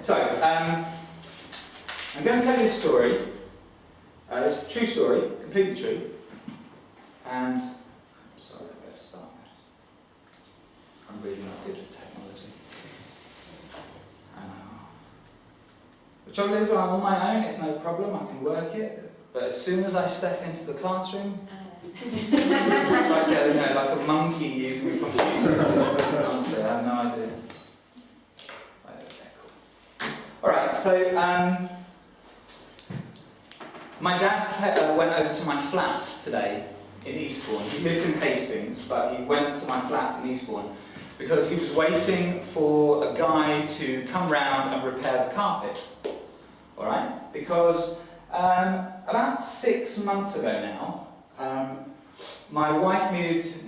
So, I'm going to tell you a story. It's a true story, completely true. And, I'm sorry, I better start this. I'm really not good at technology. I know. The trouble is, when I'm on my own, it's no problem, I can work it. But as soon as I step into the classroom, it's like like a monkey using a computer. Honestly, I have no idea. Okay, cool. Alright, so my dad went over to my flat today in Eastbourne. He lives in Hastings, but he went to my flat in Eastbourne because he was waiting for a guy to come round and repair the carpet. Alright? Because about 6 months ago now, my wife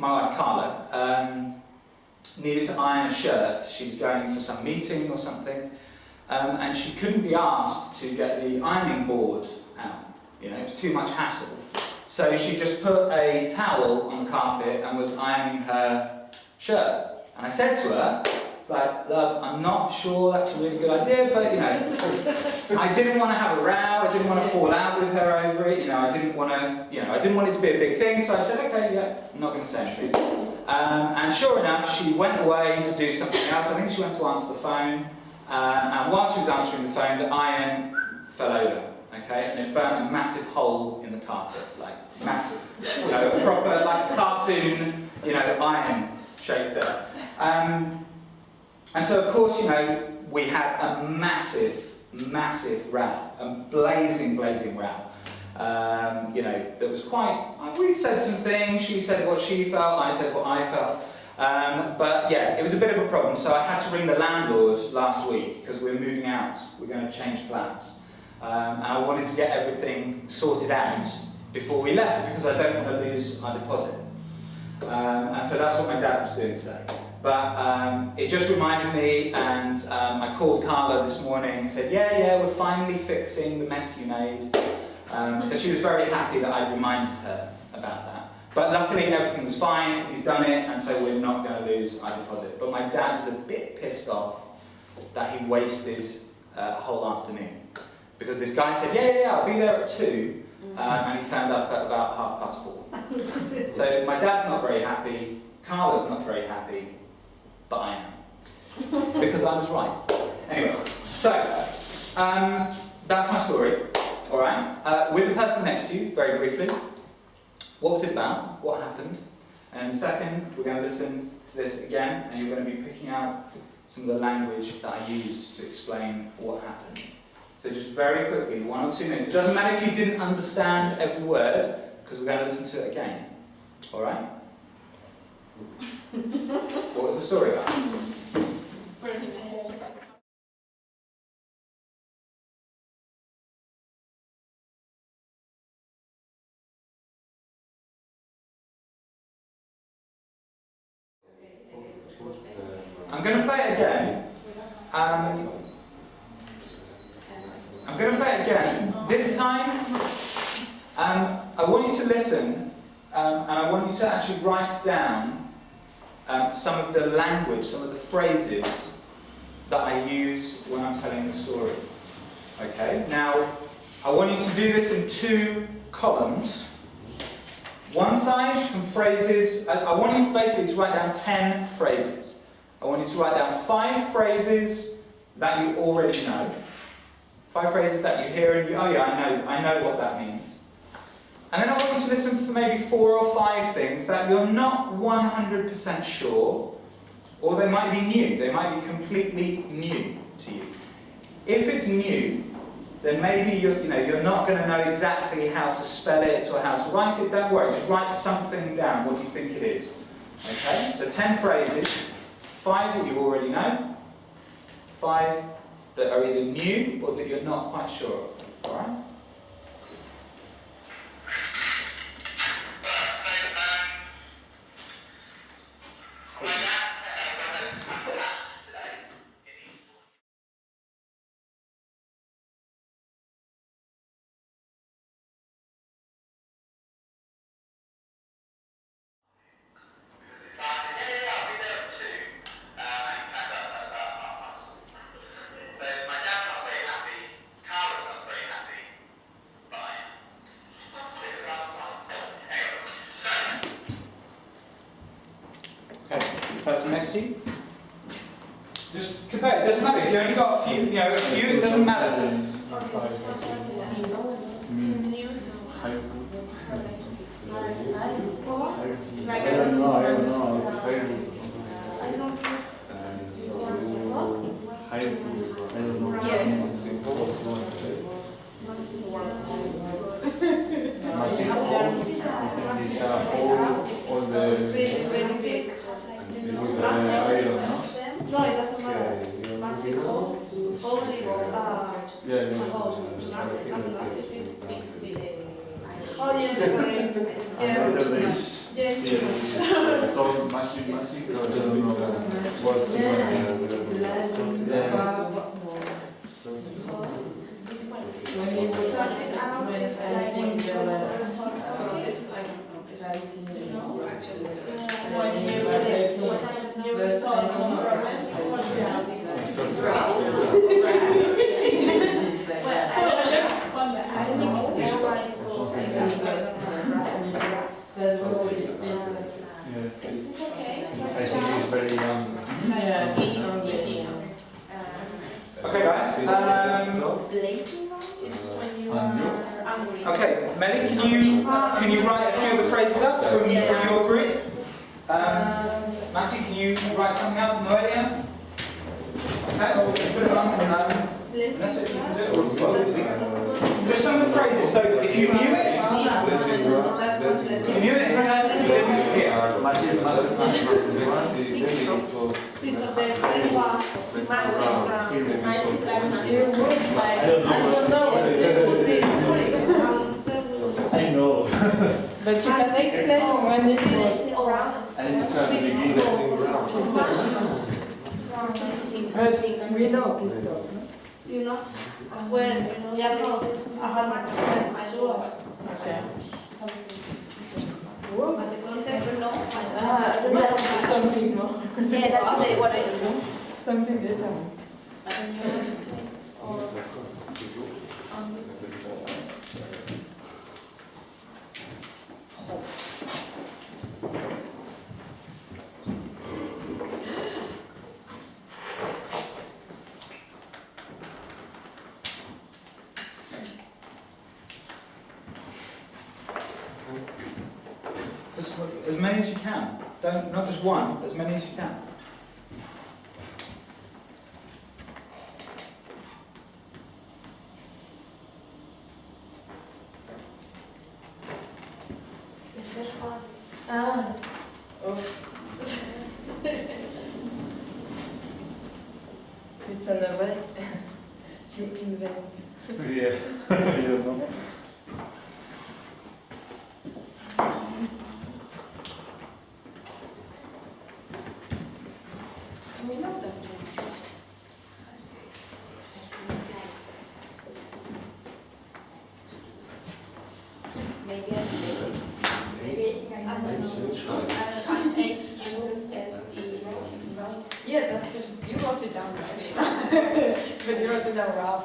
Carla, needed to iron a shirt. She was going for some meeting or something, and she couldn't be asked to get the ironing board out. You know, it was too much hassle. So she just put a towel on the carpet and was ironing her shirt. And I said to her, it's like, love, I'm not sure that's a really good idea, but I didn't want to have a row, I didn't want to fall out with her over it, I didn't want it to be a big thing, so I said, okay, yeah, I'm not going to say anything. And sure enough, she went away to do something else. I think she went to answer the phone, and while she was answering the phone, the iron fell over, okay, and it burnt a massive hole in the carpet, like massive, a proper, like a cartoon, iron shape there. And so, of course, we had a massive row, a blazing row. That was quite, we said some things, she said what she felt, I said what I felt. But yeah, it was a bit of a problem, so I had to ring the landlord last week because we're moving out, we're going to change flats. And I wanted to get everything sorted out before we left because I don't want to lose our deposit. And so that's what my dad was doing today. But it just reminded me, and I called Carla this morning and said, yeah, we're finally fixing the mess you made. So she was very happy that I reminded her about that. But luckily everything was fine, he's done it, and so we're not going to lose our deposit. But my dad was a bit pissed off that he wasted a whole afternoon. Because this guy said, yeah, I'll be there at 2, and he turned up at about 4:30. So my dad's not very happy, Carla's not very happy, but I am. Because I was right. Anyway, so that's my story. Alright, with the person next to you, very briefly, what was it about? What happened? And in a second, we're going to listen to this again, and you're going to be picking out some of the language that I used to explain what happened. So just very quickly, 1 or 2 minutes. It doesn't matter if you didn't understand every word, because we're going to listen to it again. Alright? What was the story about? I'm going to play it again. I'm going to play it again. This time, I want you to listen, and I want you to actually write down some of the language, some of the phrases that I use when I'm telling the story. Okay? Now, I want you to do this in 2 columns. One side, some phrases. I want you to basically to write down 10 phrases. I want you to write down 5 phrases that you already know. 5 phrases that you hear and you, oh yeah, I know what that means. And then I want you to listen for maybe 4 or 5 things that you're not 100% sure, or they might be new. They might be completely new to you. If it's new, then maybe you're not going to know exactly how to spell it or how to write it. Don't worry, just write something down. What do you think it is? Okay, so 10 phrases, 5 that you already know, 5 that are either new or that you're not quite sure of. All right? So my dad person next to you. Just compare. It doesn't matter. If you only got a few, it doesn't matter. No, it doesn't matter. Massive hole. Hole is massive, and massive is big. Oh yeah, sorry. Yeah. Yes. Massive. Is this okay? I think he's very young. Okay, guys. Okay, Melly, can you write a few of the phrases up from your group? Matty, can you write something up? Noelia? Okay, or put it on. Unless if you can do it. Just some of the phrases. So if you knew it, here. I know. But you can explain when it is. And it's at the beginning that sing But we know pistol. You know, when we are not 100% sure. Okay. But the context, no. Something more. Yeah, that's what I do. Something different. As many as you can. Don't, not just one, as many as you can. The first one. It's another you invent. Yeah, I don't know. We know that. Maybe I don't know. H-U-S-E. Yeah, that's good. You wrote it down, right? But you wrote it down wrong.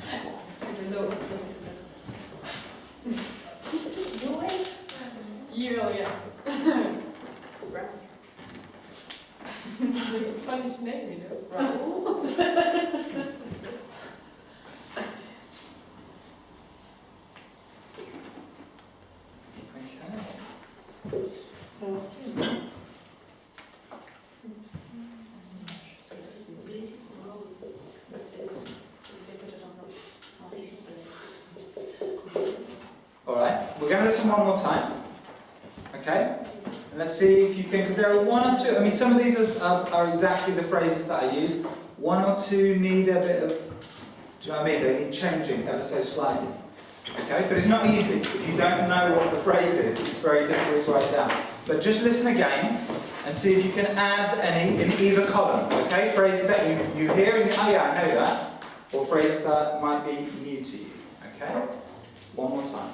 I don't know. You, yeah. It's a Spanish name, you know. Raúl. Okay. 17. Alright, we're going to listen one more time. Okay? And let's see if you can, because there are one or two, I mean, some of these are exactly the phrases that I used. One or two need a bit of, do you know what I mean? They need changing ever so slightly. Okay? But it's not easy. If you don't know what the phrase is, it's very difficult to write down. But just listen again and see if you can add any in either column. Okay? Phrases that you hear and oh yeah, I know that. Or phrases that might be new to you. Okay? One more time.